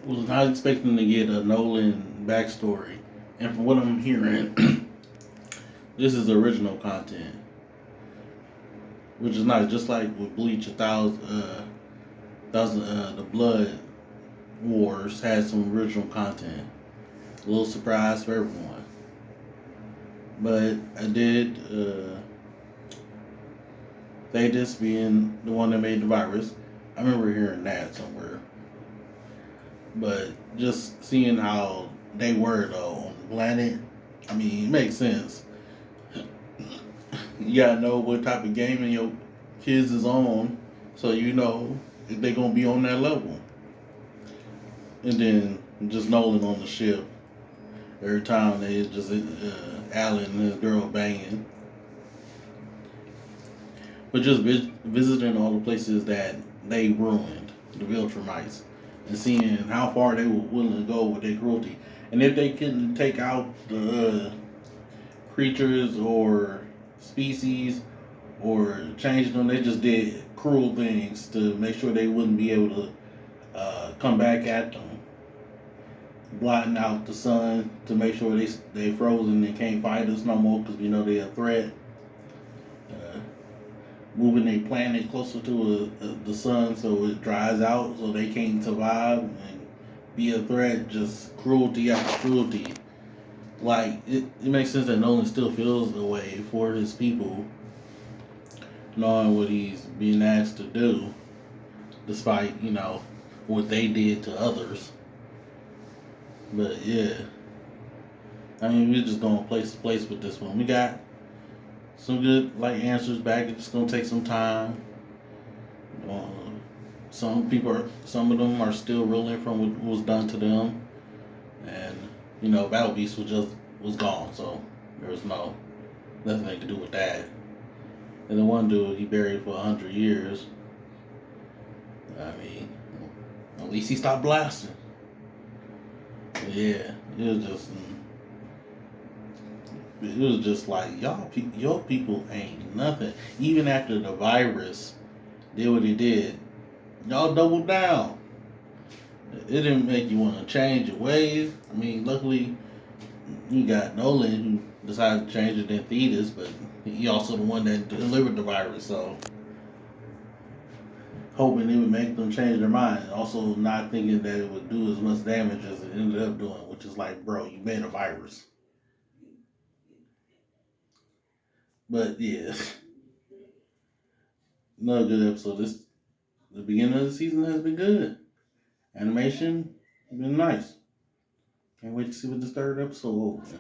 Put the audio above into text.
Was not expecting to get a Nolan backstory, and from what I'm hearing, this is original content, which is nice. Just like with Bleach, the Blood Wars had some original content. A little surprise for everyone, but I did say this being the one that made the virus. I remember hearing that somewhere, but just seeing how they were though on the planet, I mean, it makes sense. You gotta know what type of gaming your kids is on, so you know if they gonna be on that level. And then just Nolan on the ship every time they just Alan and his girl banging, but just visiting all the places that they ruined, the Viltrumites, and seeing how far they were willing to go with their cruelty, and if they couldn't take out the creatures or species or change them, they just did cruel things to make sure they wouldn't be able to come back at them, blotting out the sun to make sure they frozen and can't fight us no more because we know they're a threat. Uh, Moving a planet closer to the sun so it dries out so they can't survive and be a threat. Just cruelty after cruelty. Like it makes sense that Nolan still feels the way for his people, knowing what he's being asked to do, despite what they did to others. But yeah, I mean, we're just going place to place with this one. We got some good answers back. It's just gonna take some time. Uh, some of them are still reeling from what was done to them, and Battle Beast was gone, so there was nothing they could do with that. And the one dude he buried for 100 years. I mean, at least he stopped blasting. But yeah, it was just like your people ain't nothing. Even after the virus did what it did, y'all doubled down. It didn't make you want to change your ways. I mean, luckily you got Nolan who decided to change it in theaters, but he also the one that delivered the virus. So hoping it would make them change their mind. Also not thinking that it would do as much damage as it ended up doing, which is like, bro, you made a virus. But yeah, another good episode. The beginning of the season has been good. Animation has been nice. Can't wait to see what this third episode will be.